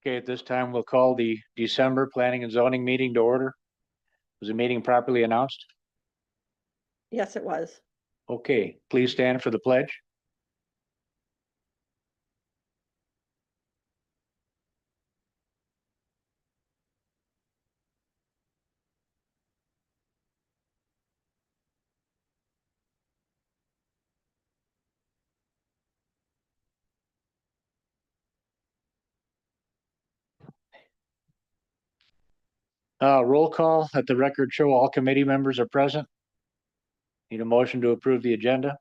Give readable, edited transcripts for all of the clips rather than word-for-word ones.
Okay, at this time, we'll call the December Planning and Zoning meeting to order. Was the meeting properly announced? Yes, it was. Okay, please stand for the pledge. Roll call. Let the record show all committee members are present. Need a motion to approve the agenda.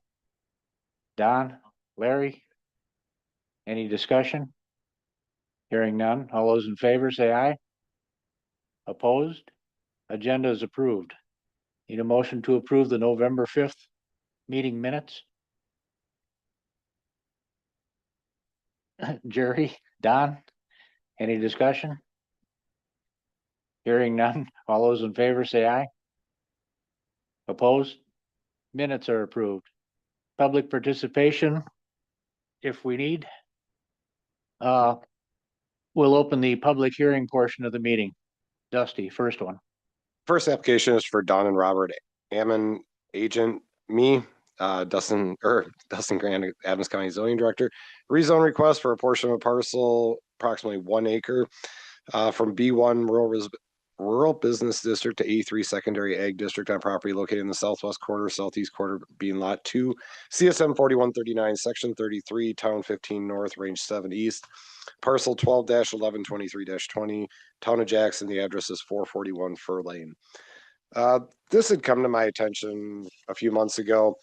Don, Larry? Any discussion? Hearing none. All those in favor say aye. Opposed? Agenda is approved. Need a motion to approve the November 5th meeting minutes. Jerry, Don, any discussion? Hearing none. All those in favor say aye. Opposed? Minutes are approved. Public participation, if we need. We'll open the public hearing portion of the meeting. Dusty, first one. First application is for Don and Robert Ammon, agent, me, Dustin Grant, Adams County Zoning Director. Rezone request for a portion of a parcel, approximately 1 acre, from B1 Rural Business District to A3 Secondary Ag District on property located in the southwest quarter, southeast quarter being lot 2, CSM 4139, section 33, town 15 north, range 7 east, parcel 12-1123-20, town of Jackson. The address is 441 Fur Lane. This had come to my attention a few months ago.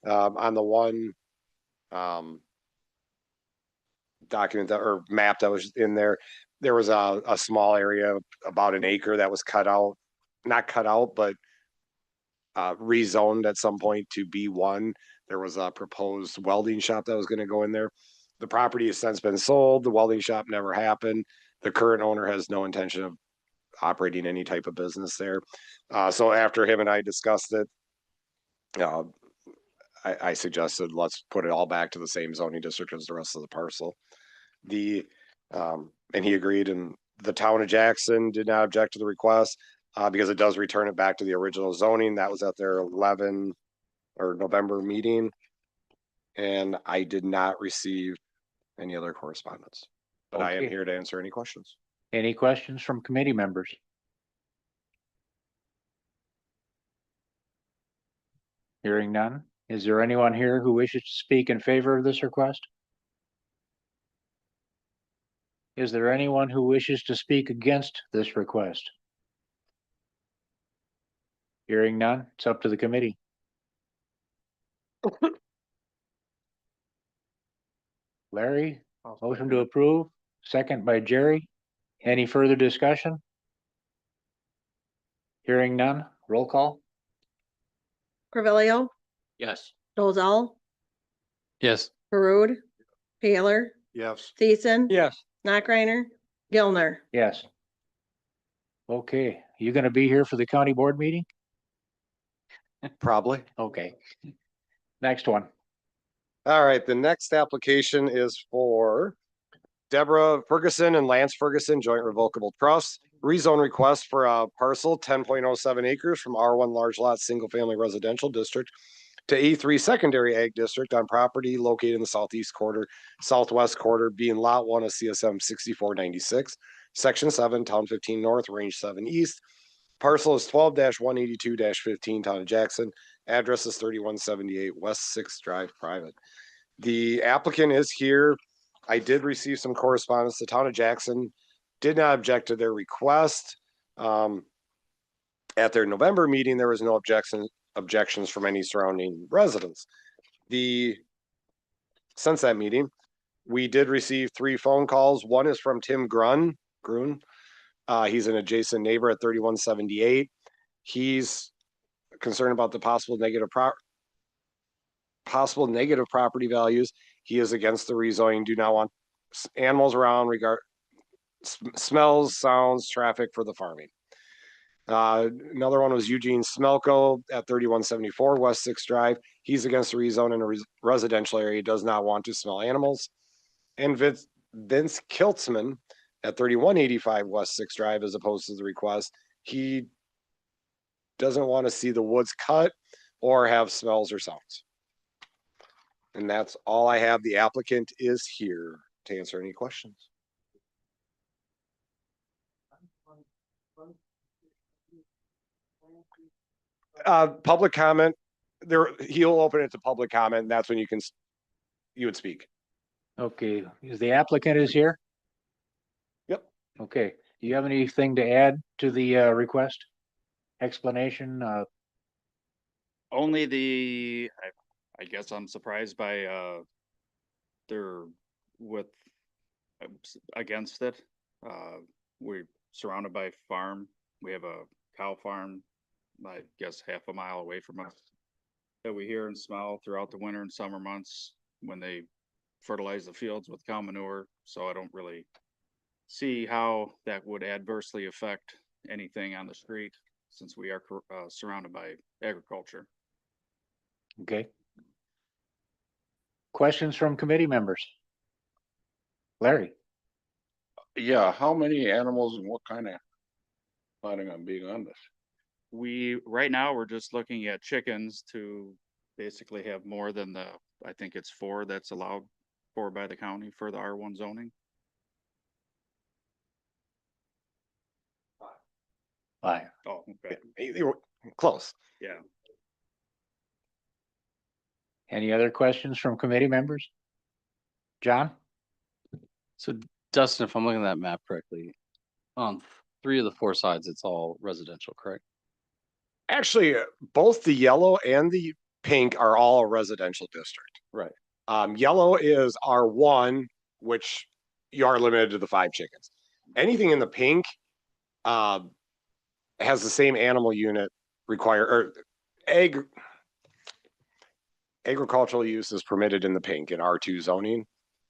On the one document that, or map that was in there, there was a small area, about 1 acre, that was cut out, not cut out, but rezoned at some point to B1. There was a proposed welding shop that was going to go in there. The property has since been sold. The welding shop never happened. The current owner has no intention of operating any type of business there. So after him and I discussed it, I suggested let's put it all back to the same zoning district as the rest of the parcel. And he agreed, and the town of Jackson did not object to the request because it does return it back to the original zoning. That was at their November meeting, and I did not receive any other correspondence, but I am here to answer any questions. Any questions from committee members? Hearing none. Is there anyone here who wishes to speak in favor of this request? Is there anyone who wishes to speak against this request? Hearing none, it's up to the committee. Larry, motion to approve, second by Jerry. Any further discussion? Hearing none, roll call. Carvelio, Yes. Dolzall, Yes. Harud, Taylor, Yes. Thiessen, Yes. Knockreiner, Gilner. Yes. Okay, you gonna be here for the county board meeting? Probably. Okay. Next one. All right, the next application is for Deborah Ferguson and Lance Ferguson Joint Revocable Trust. Rezone request for a parcel 10.07 acres from R1 large lot single family residential district to A3 secondary ag district on property located in the southeast quarter, southwest quarter, being lot 1 of CSM 6496, section 7, town 15 north, range 7 east. Parcel is 12-182-15, town of Jackson. Address is 3178 West 6th Drive, private. The applicant is here. I did receive some correspondence. The town of Jackson did not object to their request. At their November meeting, there was no objections from any surrounding residents. Since that meeting, we did receive 3 phone calls. One is from Tim Grun. He's an adjacent neighbor at 3178. He's concerned about the possible negative property values. He is against the rezoning, do not want animals around, smells, sounds, traffic for the farming. Another one was Eugene Smelko at 3174 West 6th Drive. He's against the rezone in a residential area, does not want to smell animals. And Vince Kiltzman at 3185 West Sixth Drive as opposed to the request. He doesn't want to see the woods cut or have smells or sounds. And that's all I have. The applicant is here to answer any questions. Public comment, there, he'll open it to public comment, and that's when you would speak. Okay, is the applicant is here? Yep. Okay, do you have anything to add to the request? Explanation, Only I guess I'm surprised by, their with, against it. We're surrounded by farm. We have a cow farm, I guess half a mile away from us. That we hear and smell throughout the winter and summer months when they fertilize the fields with cow manure. So I don't really see how that would adversely affect anything on the street since we are surrounded by agriculture. okay. Questions from committee members? Larry? Yeah, how many animals and what kind of planning on being on this? Right now, we're just looking at chickens to basically have more than I think it's 4 that's allowed for by the county for the R1 zoning. Aye. Oh, okay, You were close. yeah. Any other questions from committee members? John? So Dustin, if I'm looking at that map correctly, on 3 of the 4 sides, it's all residential, correct? Actually, both the yellow and the pink are all a residential district. Right. Yellow is R1, which you are limited to the 5 chickens. Anything in the pink, has the same animal unit agricultural use is permitted in the pink in R2 zoning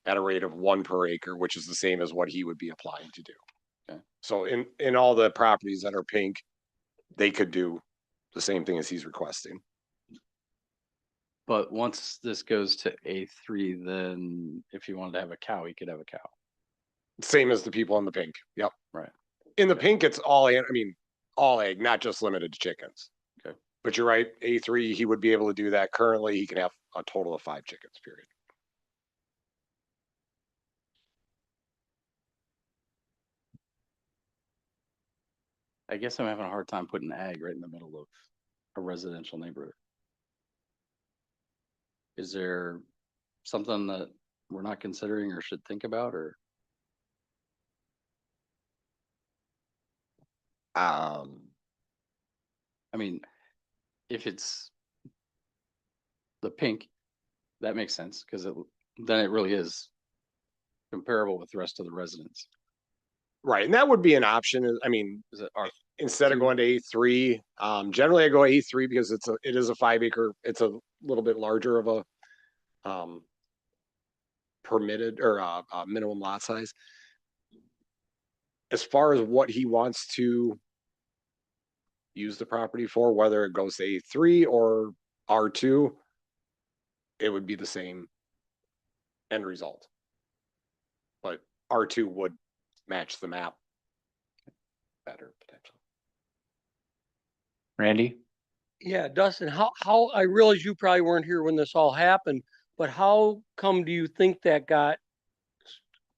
at a rate of 1 per acre, which is the same as what he would be applying to do. Okay. So in all the properties that are pink, they could do the same thing as he's requesting. But once this goes to A3, then if you wanted to have a cow, you could have a cow. Same as the people in the pink. Yep. Right. In the pink, it's all, all egg, not just limited to chickens. Okay. But you're right, A3, he would be able to do that. Currently, he can have a total of 5 chickens, period. I guess I'm having a hard time putting ag right in the middle of a residential neighborhood. Is there something that we're not considering or should think about, or? I mean, if it's the pink, that makes sense, because then it really is comparable with the rest of the residents. Right, and that would be an option. Is it R? Instead of going to A3, generally I go A3 because it is a 5 acre, it's a little bit larger of a permitted or minimum lot size. As far as what he wants to use the property for, whether it goes to A3 or R2, it would be the same end result. But R2 would match the map better potentially. Randy? Yeah, Dustin, how, I realize you probably weren't here when this all happened, but how come do you think that got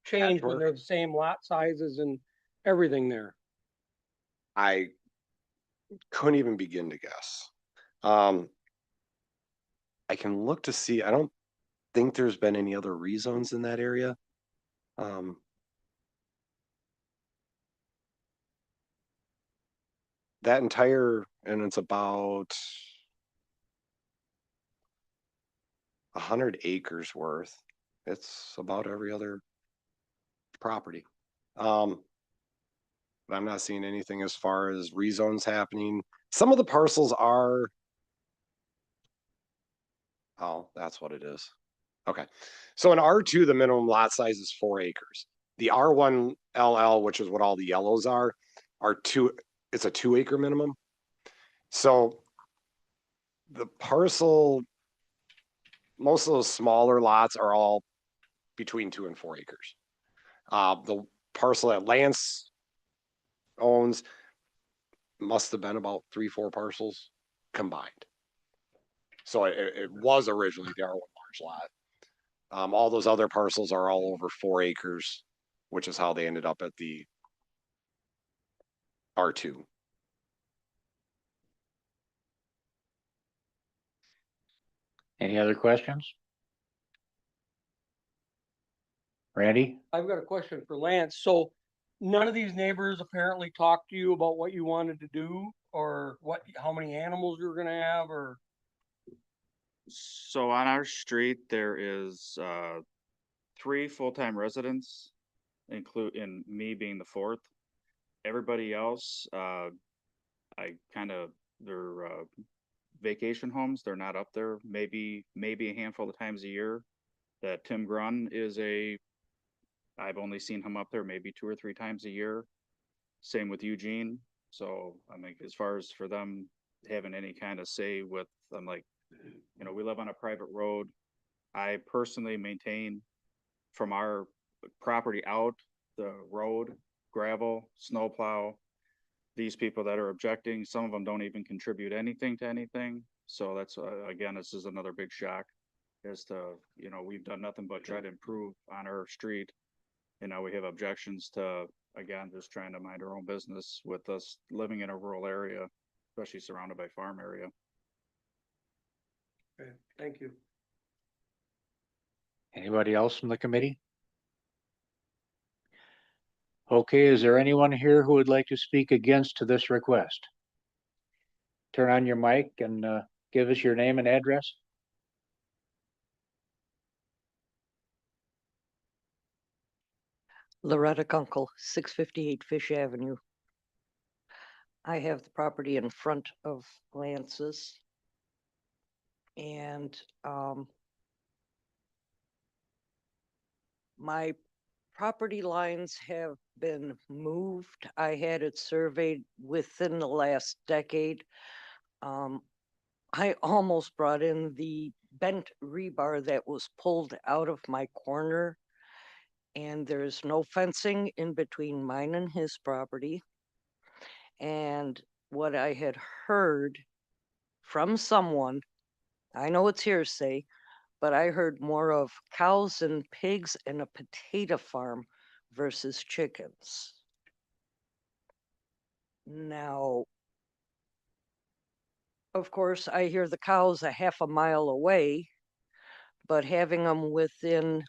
changed when Patchwork. they're the same lot sizes and everything there? I couldn't even begin to guess. I can look to see, I don't think there's been any other rezones in that area. That entire, and it's about 100 acres worth. It's about every other property. But I'm not seeing anything as far as rezones happening. Some of the parcels are. Oh, that's what it is. Okay. So in R2, the minimum lot size is 4 acres. The R1 LL, which is what all the yellows are 2, it's a 2 acre minimum. So the parcel, most of those smaller lots are all between 2 and 4 acres. The parcel that Lance owns must have been about 3-4 parcels combined. So it was originally the R1 large lot. All those other parcels are all over 4 acres, which is how they ended up at the R2. Any other questions? Randy? I've got a question for Lance. So none of these neighbors apparently talked to you about what you wanted to do or how many animals you were gonna have or? So on our street, there is 3 full-time residents, in me being the 4th. Everybody else, they're vacation homes, they're not up there, maybe a handful of times a year. That Tim Grun I've only seen him up there maybe 2 or 3 times a year. Same with Eugene. So I mean, as far as for them having any kind of say with, I'm like, we live on a private road. I personally maintain from our property out the road, gravel, snowplow. These people that are objecting, some of them don't even contribute anything to anything. So that's, again, this is another big shock as to, we've done nothing but try to improve on our street. We have objections to, again, just trying to mind our own business with us living in a rural area, especially surrounded by farm area. Okay, thank you. Anybody else from the committee? Okay, is there anyone here who would like to speak against this request? Turn on your mic and give us your name and address. Loretta Kunkel, 658 Fish Avenue. I have the property in front of Lance's. And my property lines have been moved. I had it surveyed within the last decade. I almost brought in the bent rebar that was pulled out of my corner. And there's no fencing in between mine and his property. And what I had heard from someone, I know it's hearsay, but I heard more of cows and pigs and a potato farm versus chickens. Now, of course, I hear the cows a half a mile away, but having them within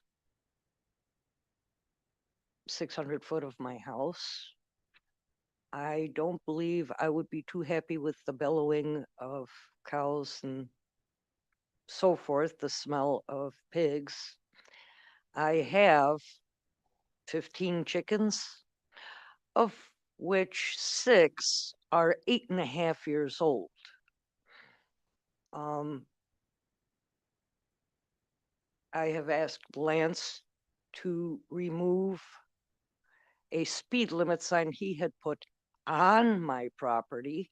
600 foot of my house, I don't believe I would be too happy with the bellowing of cows and so forth, the smell of pigs. I have 15 chickens, of which 6 are 8.5 years old. I have asked Lance to remove a speed limit sign he had put on my property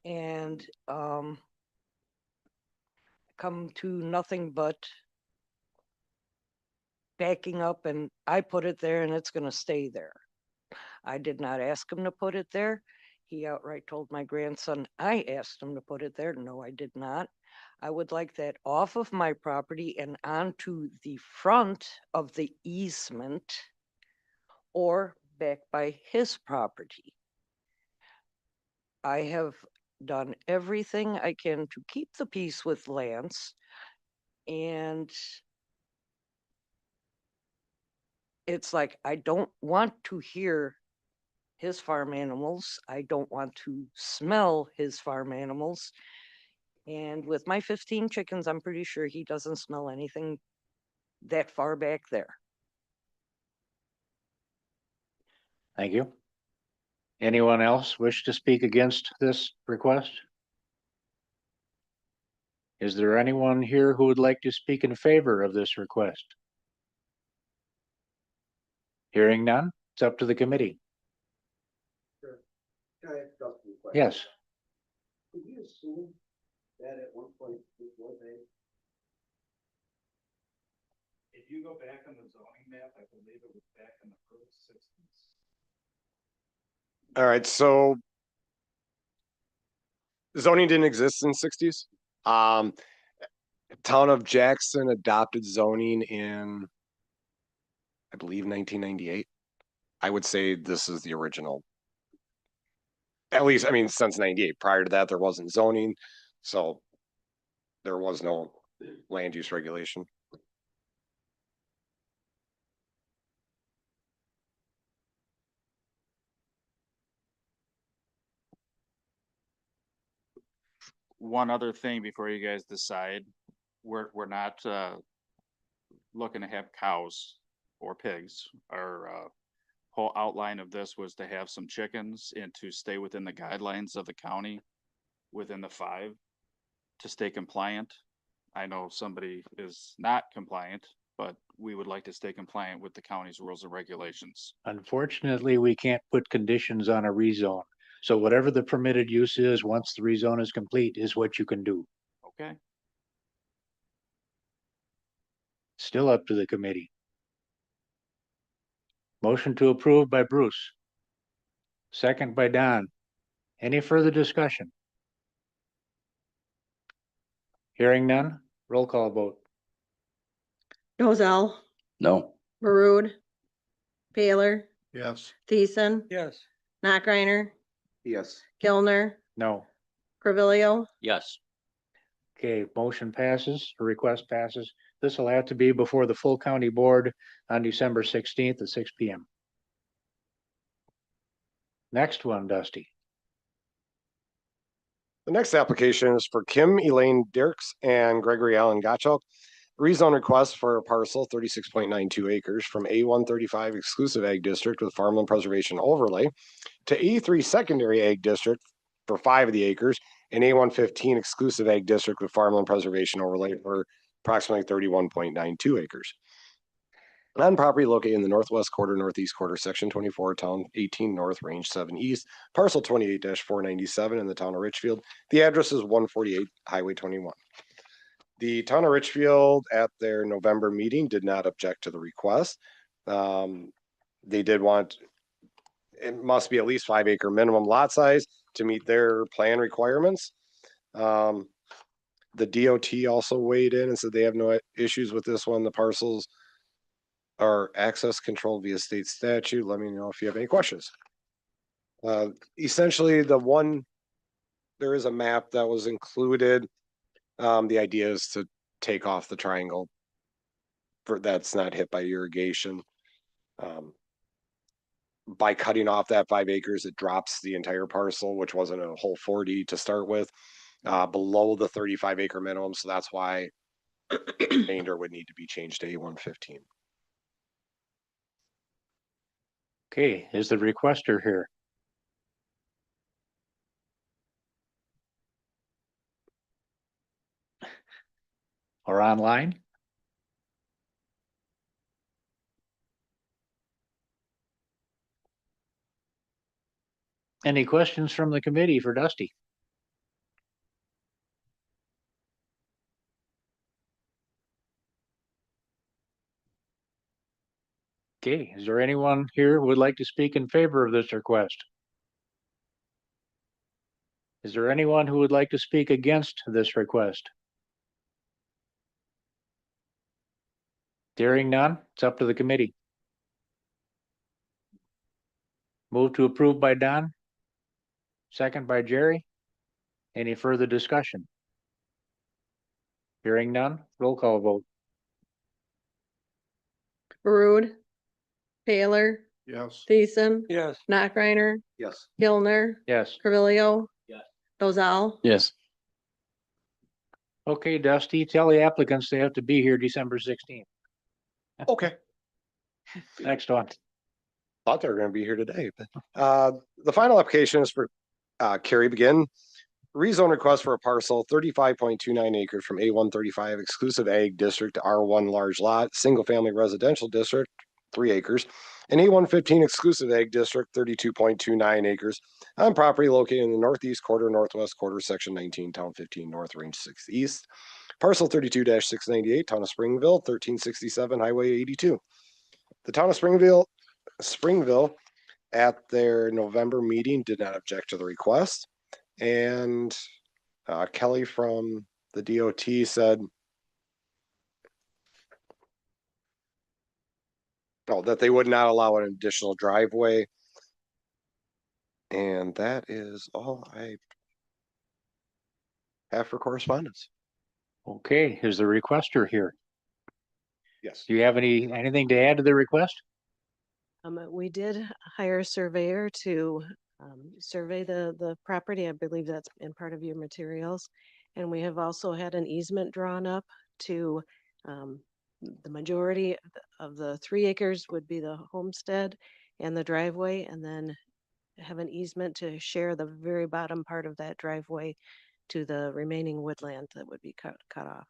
and come to nothing but backing up, and I put it there and it's going to stay there. I did not ask him to put it there. He outright told my grandson I asked him to put it there. No, I did not. I would like that off of my property and onto the front of the easement or back by his property. I have done everything I can to keep the peace with Lance, and it's like I don't want to hear his farm animals. I don't want to smell his farm animals. And with my 15 chickens, I'm pretty sure he doesn't smell anything that far back there. Thank you. Anyone else wish to speak against this request? Is there anyone here who would like to speak in favor of this request? Hearing none, it's up to the committee. Yes. Could you assume that at one point it was a? If you go back on the zoning map, I believe it was back in the early 60s. All right, so zoning didn't exist in sixties. Town of Jackson adopted zoning in, I believe, 1998. I would say this is the original. At least, I mean, since 98. Prior to that, there wasn't zoning, so there was no land use regulation. One other thing before you guys decide, we're not, looking to have cows or pigs. Our, whole outline of this was to have some chickens and to stay within the guidelines of the county, within the 5, to stay compliant. I know somebody is not compliant, but we would like to stay compliant with the county's rules and regulations. Unfortunately, we can't put conditions on a rezone. So whatever the permitted use is, once the rezone is complete, is what you can do. Okay? Still up to the committee. Motion to approve by Bruce. Second by Don. Any further discussion? Hearing none, roll call vote. Rozell, No. Marud, Paler, Yes. Thiessen, Yes. Knockreiner, Yes. Gilner, No. Carvillo, Yes. Okay, motion passes, or request passes. This will have to be before the full county board on December 16th at 6 p.m. Next one, Dusty. The next application is for Kim Elaine Dirks and Gregory Allen Gottschalk. Rezone request for a parcel 36.92 acres from A135 exclusive ag district with farmland preservation overlay to A3 secondary ag district for 5 of the acres and A115 exclusive ag district with farmland preservation overlay for approximately 31.92 acres. On property located in the northwest quarter, northeast quarter, section 24, town 18 north, range 7 east, parcel 28-497 in the town of Richfield. The address is 148 Highway 21. The town of Richfield at their November meeting did not object to the request. They did want, it must be at least 5 acre minimum lot size to meet their plan requirements. The DOT also weighed in and said they have no issues with this one. The parcels are access controlled via state statute. Let me know if you have any questions. Essentially, there is a map that was included. The idea is to take off the triangle that's not hit by irrigation. By cutting off that 5 acres, it drops the entire parcel, which wasn't a whole 40 to start with, below the 35 acre minimum. So that's why remainder would need to be changed to A115. Okay, is the requester here? Or online? Any questions from the committee for Dusty? Okay, is there anyone here who would like to speak in favor of this request? Is there anyone who would like to speak against this request? Hearing none, it's up to the committee. Move to approve by Don. Second by Jerry. Any further discussion? Hearing none, roll call vote. Marud, Paler, Yes. Thiessen, Yes. Knockreiner, Yes. Gilner, Yes. Carvillo, Yes. Rozell, Yes. Okay, Dusty, tell the applicants they have to be here December 16th. Okay. Next one. Thought they were gonna be here today, but, the final application is for, Carrie Begin. Rezone request for a parcel 35.29 acres from A135 exclusive ag district to R1 large lot, single family residential district, 3 acres. And A115 exclusive ag district, 32.29 acres on property located in the northeast quarter, northwest quarter, section 19, town 15 north, range 6 east. Parcel 32-698, town of Springville, 1367 highway 82. The town of Springville at their November meeting did not object to the request. And Kelly from the DOT said that they would not allow an additional driveway. And that is all I have for correspondence. Okay, is the requester here? Yes. Do you have anything to add to the request? We did hire a surveyor to survey the property. I believe that's in part of your materials. And we have also had an easement drawn up to the majority of the 3 acres would be the homestead and the driveway, and then have an easement to share the very bottom part of that driveway to the remaining woodland that would be cut off.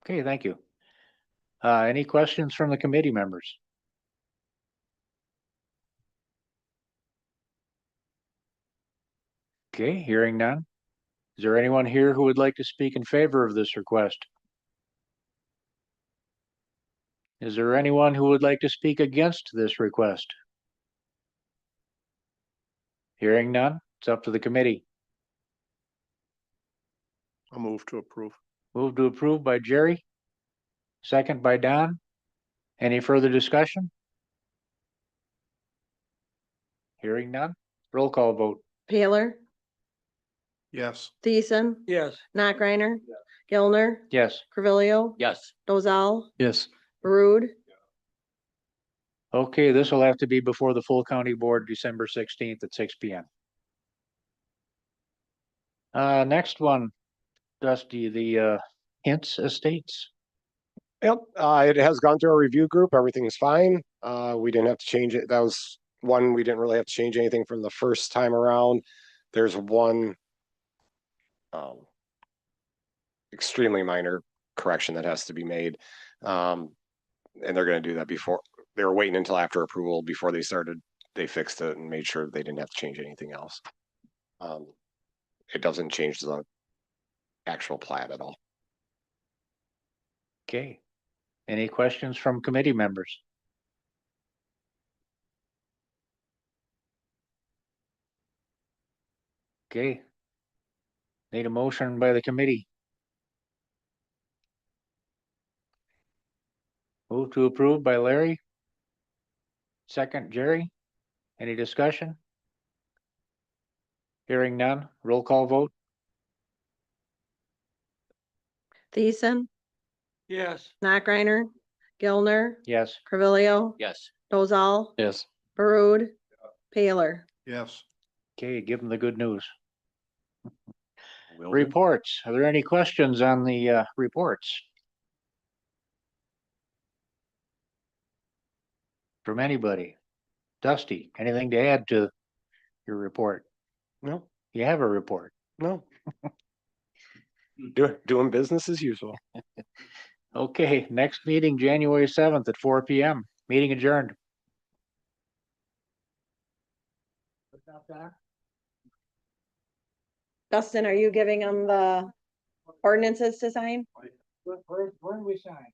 Okay, thank you. Any questions from the committee members? Okay, hearing none. Is there anyone here who would like to speak in favor of this request? Is there anyone who would like to speak against this request? Hearing none, it's up to the committee. I'll move to approve. Move to approve by Jerry. Second by Don. Any further discussion? Hearing none, roll call vote. Paler, Yes. Thiessen, Yes. Knockreiner, Gilner, Yes. Carvilio, Yes. Dozal, Yes. Barud, Okay, this will have to be before the full county board, December 16th at 6 p.m. Next one, Dusty, the Hintz Estates. Yep, it has gone through our review group. Everything is fine. We didn't have to change it. That was one, we didn't really have to change anything from the first time around. There's one extremely minor correction that has to be made. And they're gonna do that before, they were waiting until after approval before they started. They fixed it and made sure they didn't have to change anything else. It doesn't change the actual plat at all. Okay. Any questions from committee members? Okay. Need a motion by the committee. Move to approve by Larry. Second, Jerry. Any discussion? Hearing none, roll call vote. Thiessen, Yes. Knockreiner, Gilner, Yes. Carvilio, Yes. Dozal, Yes. Barud, Paler. Yes. Okay, give them the good news. Will do. Reports. Are there any questions on the reports? From anybody? Dusty, anything to add to your report? No, You have a report. no. Doing business as usual. Okay, next meeting, January 7th at 4 p.m. Meeting adjourned. Dustin, are you giving them the ordinances to sign? Where do we sign?